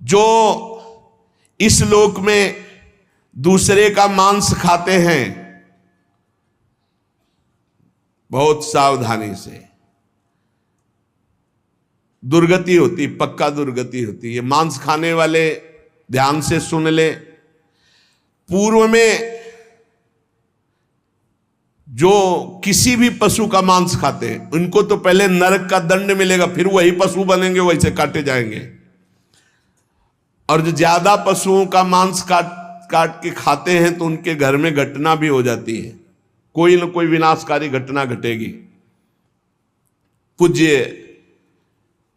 जो इस लोक में दूसरे का मांस खाते हैं, बहुत सावधानी से, दुर्गति होती, पक्का दुर्गति होती है। मांस खाने वाले ध्यान से सुन ले, पूर्व में जो किसी भी पशु का मांस खाते हैं उनको तो पहले नरक का दंड मिलेगा, फिर वही पशु बनेंगे, वैसे काटे जाएंगे। और जो ज्यादा पशुओं का मांस काट के खाते हैं तो उनके घर में घटना भी हो जाती है, कोई न कोई विनाशकारी घटना घटेगी। पूज्य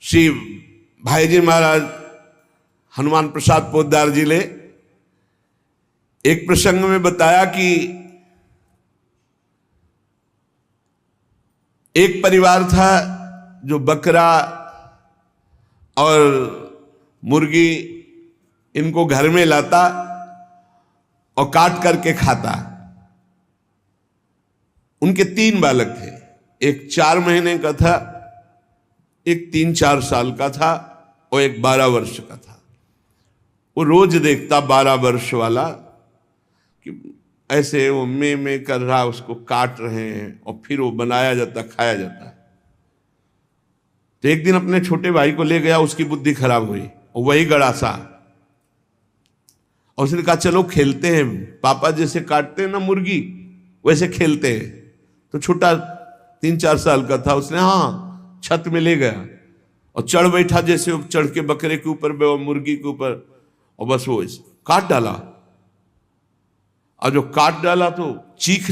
श्री भाईजी महाराज हनुमान प्रसाद पोद्दार जी ने एक प्रसंग में बताया कि एक परिवार था जो बकरा और मुर्गी इनको घर में लाता और काट करके खाता। उनके 3 बालक थे, एक 4 महीने का था, एक 3-4 साल का था और एक 12 वर्ष का था। वो रोज देखता 12 वर्ष वाला कि ऐसे वो में कर रहा, उसको काट रहे हैं और फिर वो बनाया जाता, खाया जाता। तो एक दिन अपने छोटे भाई को ले गया, उसकी बुद्धि खराब हुई और वही गड़ासा, और उसने कहा चलो खेलते हैं, पापा जैसे काटते हैं ना मुर्गी वैसे खेलते हैं। तो छोटा 3-4 साल का था, उसने हाँ छत में ले गया और चढ़ बैठा, जैसे वो चढ़ के बकरे के ऊपर मुर्गी के ऊपर, और बस वो काट डाला। और जो काट डाला तो चीख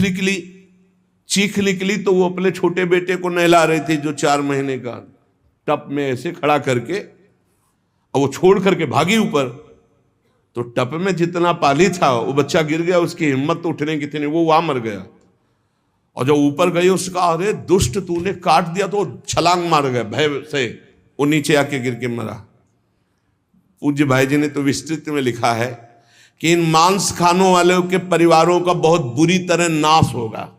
निकली तो वो अपने छोटे बेटे को नहला रही थी जो 4 महीने का, टप में ऐसे खड़ा करके, और वो छोड़ करके भागी ऊपर। तो टप में जितना पानी था वो बच्चा गिर गया, उसकी हिम्मत तो उठने की थी नहीं, वो वहां मर गया। और जब ऊपर गई उसका, अरे दुष्ट तूने काट दिया, तो छलांग मार गया भय से, वो नीचे आके गिर के मरा। पूज्य भाई जी ने तो विस्तृत में लिखा है कि इन मांस खानों वालों के परिवारों का बहुत बुरी तरह नाश होगा,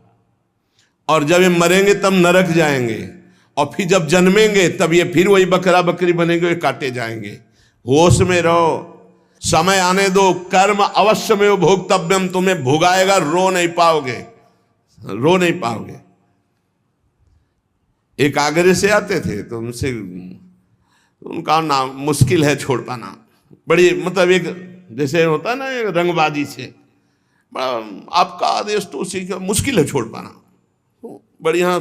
और जब ये मरेंगे तब नरक जाएंगे, और फिर जब जन्मेंगे तब ये फिर वही बकरा बकरी बनेंगे, ये काटे जाएंगे। होश में रहो, समय आने दो, कर्म अवश्य में भोक्तव्यम, तुम्हें भुगाएगा, रो नहीं पाओगे। एक आगरे से आते थे तो उनका नाम मुश्किल है छोड़ पाना, बड़ी मतलब एक जैसे होता है ना रंगबाजी से, बड़ा आपका आदेश तो उसी का मुश्किल है छोड़ पाना। तो बढ़िया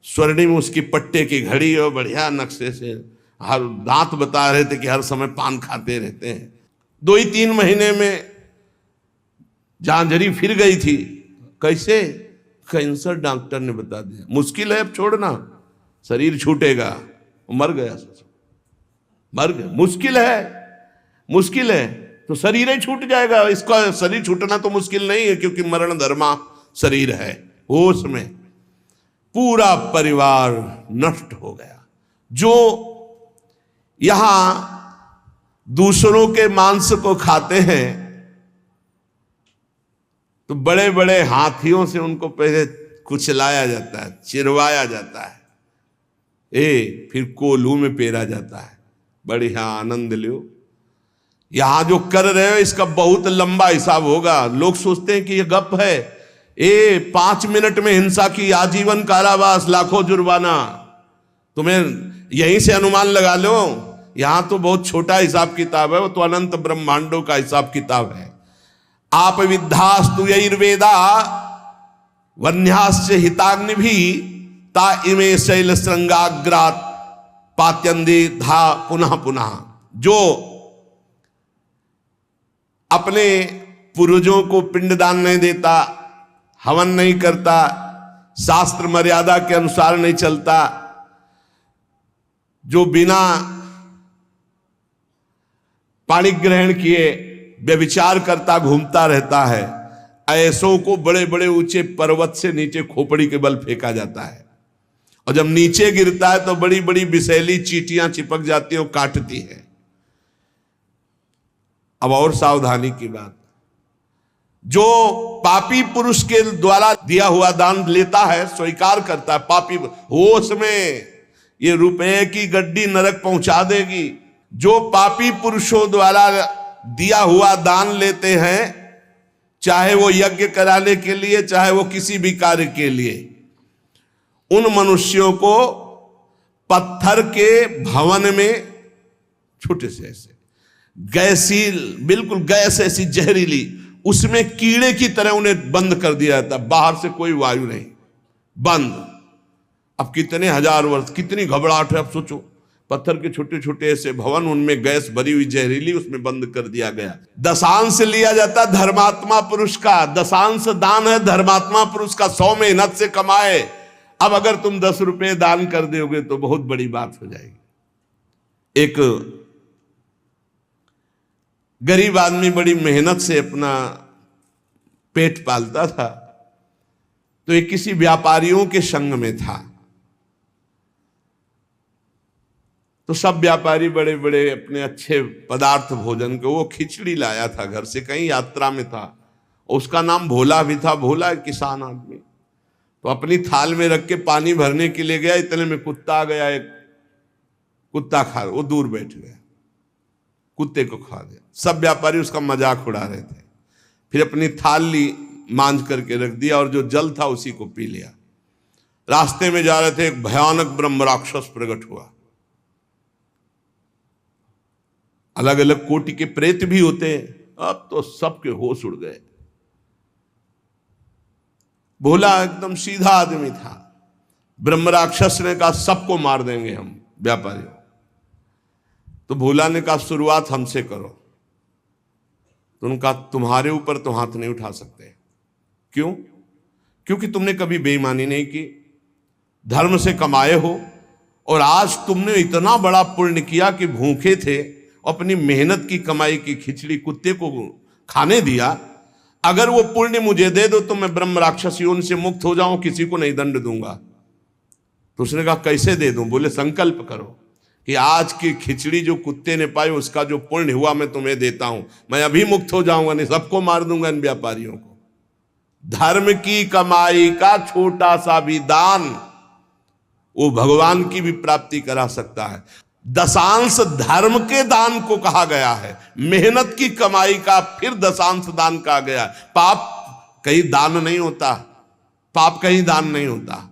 स्वर्णिम उसकी पट्टे की घड़ी और बढ़िया नक्शे से, हर दांत बता रहे थे कि हर समय पान खाते रहते हैं। 2-3 महीने में झांझरी फिर गई थी। कैसे? कैंसर डॉक्टर ने बता दिया, मुश्किल है अब छोड़ना, शरीर छूटेगा। मर गया, मुश्किल है तो शरीर ही छूट जाएगा। इसका शरीर छूटना तो मुश्किल नहीं है, क्योंकि मरण धर्मा शरीर है। होश में पूरा परिवार नष्ट हो गया। जो यहां दूसरों के मांस को खाते हैं तो बड़े बड़े हाथियों से उनको पहले कुचलाया जाता है, चिरवाया जाता है, फिर कोल्हू में पेरा जाता है। बढ़िया आनंद लो। यहां जो कर रहे हो इसका बहुत लंबा हिसाब होगा। लोग सोचते हैं कि ये गप है, 5 मिनट में हिंसा की आजीवन कारावास, लाखों जुर्माना। तुम्हें यहीं से अनुमान लगा लो, यहां तो बहुत छोटा हिसाब किताब है, वो तो अनंत ब्रह्मांडों का हिसाब किताब है। आप विद्धास्तु यैर्वेदा वन्यास्य हिताग्नि भी ता इमे शैल श्रृंगाग्रात पात्यंदे धा पुनः पुनः। जो अपने पूर्वजों को पिंडदान नहीं देता, हवन नहीं करता, शास्त्र मर्यादा के अनुसार नहीं चलता, जो बिना पाणी ग्रहण किए व्यभिचार करता घूमता रहता है, ऐसों को बड़े बड़े ऊंचे पर्वत से नीचे खोपड़ी के बल फेंका जाता है। और जब नीचे गिरता है तो बड़ी बड़ी विषैली चींटियां चिपक जाती हैं और काटती है। अब और सावधानी की बात, जो पापी पुरुष के द्वारा दिया हुआ दान लेता है, स्वीकार करता है, पापी होश में ये रुपए की गड्डी नरक पहुंचा देगी। जो पापी पुरुषों द्वारा दिया हुआ दान लेते हैं, चाहे वो यज्ञ कराने के लिए, चाहे वो किसी भी कार्य के लिए, उन मनुष्यों को पत्थर के भवन में छोटे से ऐसे गैसील, बिल्कुल गैस ऐसी जहरीली, उसमें कीड़े की तरह उन्हें बंद कर दिया जाता, बाहर से कोई वायु नहीं, बंद। अब कितने हजार वर्ष, कितनी घबराहट है। अब सोचो, पत्थर के छोटे छोटे ऐसे भवन, उनमें गैस भरी हुई जहरीली, उसमें बंद कर दिया गया। दशांश लिया जाता धर्मात्मा पुरुष का, दशांश दान है धर्मात्मा पुरुष का, 100 मेहनत से कमाए। अब अगर तुम 10 रुपए दान कर दोगे तो बहुत बड़ी बात हो जाएगी। एक गरीब आदमी बड़ी मेहनत से अपना पेट पालता था, तो एक किसी व्यापारियों के संग में था। तो सब व्यापारी बड़े बड़े अपने अच्छे पदार्थ भोजन के, वो खिचड़ी लाया था घर से, कहीं यात्रा में था। उसका नाम भोला भी था। भोला एक किसान आदमी, तो अपनी थाल में रख के पानी भरने के लिए गया, इतने में कुत्ता आ गया। एक कुत्ता खा, वो दूर बैठ गया, कुत्ते को खा गया। सब व्यापारी उसका मजाक उड़ा रहे थे। फिर अपनी थाल ली, मांझ करके रख दिया, और जो जल था उसी को पी लिया। रास्ते में जा रहे थे, एक भयानक ब्रह्म राक्षस प्रकट हुआ। अलग अलग कोटि के प्रेत भी होते हैं, अब तो सबके होश उड़ गए। भोला एकदम सीधा आदमी था। ब्रह्म राक्षस ने कहा सबको मार देंगे हम व्यापारियों। तो भोला ने कहा शुरुआत हमसे करो। तो उनका तुम्हारे ऊपर तो हाथ नहीं उठा सकते। क्यों? क्योंकि तुमने कभी बेईमानी नहीं की, धर्म से कमाए हो, और आज तुमने इतना बड़ा पुण्य किया कि भूखे थे, अपनी मेहनत की कमाई की खिचड़ी कुत्ते को खाने दिया। अगर वो पुण्य मुझे दे दो तो मैं ब्रह्म राक्षस योनि से मुक्त हो जाऊं, किसी को नहीं दंड दूंगा। तो उसने कहा कैसे दे दूं? बोले संकल्प करो कि आज की खिचड़ी जो कुत्ते ने पाई, उसका जो पुण्य हुआ मैं तुम्हें देता हूं। मैं अभी मुक्त हो जाऊंगा, नहीं सबको मार दूंगा इन व्यापारियों को। धर्म की कमाई का छोटा सा भी दान वो भगवान की भी प्राप्ति करा सकता है। दशांश धर्म के दान को कहा गया है, मेहनत की कमाई का फिर दशांश दान कहा गया। पाप कहीं दान नहीं होता, पाप कहीं दान नहीं होता।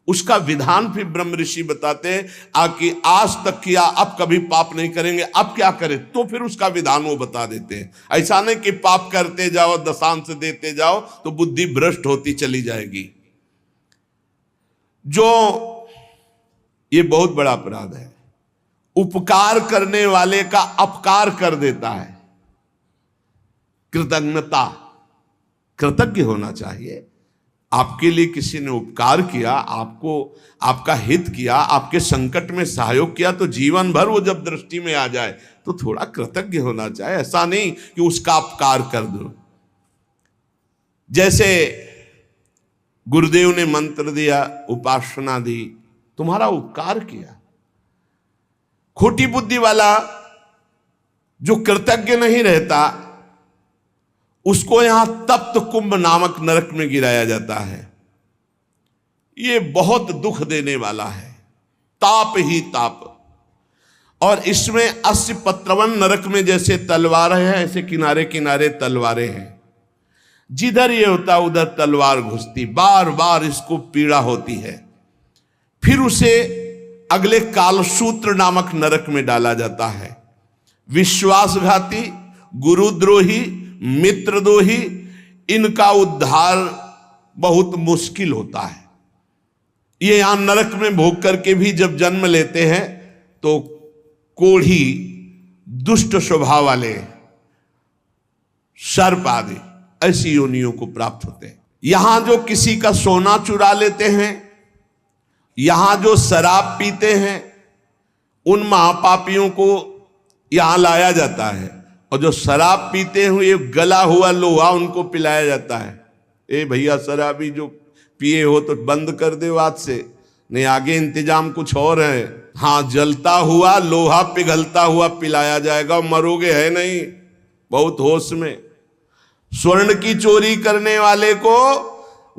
उसका विधान फिर ब्रह्म ऋषि बताते हैं कि आज तक किया, अब कभी पाप नहीं करेंगे, अब क्या करें, तो फिर उसका विधान वो बता देते हैं। ऐसा नहीं कि पाप करते जाओ, दशांश देते जाओ तो बुद्धि भ्रष्ट होती चली जाएगी। जो ये बहुत बड़ा अपराध है, उपकार करने वाले का अपकार कर देता है। कृतज्ञता, कृतज्ञ होना चाहिए। आपके लिए किसी ने उपकार किया, आपको आपका हित किया, आपके संकट में सहयोग किया, तो जीवन भर वो जब दृष्टि में आ जाए तो थोड़ा कृतज्ञ होना चाहिए। ऐसा नहीं कि उसका अपकार कर दो। जैसे गुरुदेव ने मंत्र दिया, उपासना दी, तुम्हारा उपकार किया। खोटी बुद्धि वाला जो कृतज्ञ नहीं रहता, उसको यहां तप्त कुंभ नामक नरक में गिराया जाता है। ये बहुत दुख देने वाला है, ताप ही ताप। और इसमें 80 पत्रवन नरक में जैसे तलवारें हैं, ऐसे किनारे किनारे तलवारें हैं। जिधर ये होता उधर तलवार घुसती, बार बार इसको पीड़ा होती है। फिर उसे अगले कालसूत्र नामक नरक में डाला जाता है। विश्वासघाती, गुरुद्रोही, मित्रद्रोही, इनका उद्धार बहुत मुश्किल होता है। ये यहां नरक में भोग करके भी जब जन्म लेते हैं तो कोढ़ी, दुष्ट स्वभाव वाले, सर्प आदि ऐसी योनियों को प्राप्त होते हैं। यहां जो किसी का सोना चुरा लेते हैं, यहां जो शराब पीते हैं, उन महापापियों को यहां लाया जाता है। और जो शराब पीते हुए गला हुआ लोहा उनको पिलाया जाता है। ए भैया, शराबी जो पिए हो तो बंद कर दो आज से, नहीं आगे इंतजाम कुछ और है। हाँ, जलता हुआ लोहा पिघलता हुआ पिलाया जाएगा, मरोगे है नहीं, बहुत होश में। स्वर्ण की चोरी करने वाले को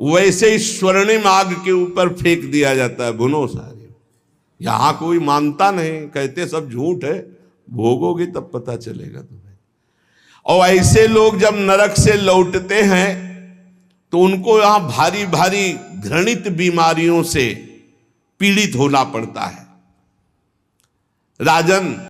वैसे ही स्वर्णिम आग के ऊपर फेंक दिया जाता है, भुनो सारे। यहां कोई मानता नहीं, कहते सब झूठ है, भोगोगे तब पता चलेगा तुम्हें। और ऐसे लोग जब नरक से लौटते हैं तो उनको यहां भारी भारी घृणित बीमारियों से पीड़ित होना पड़ता है। राजन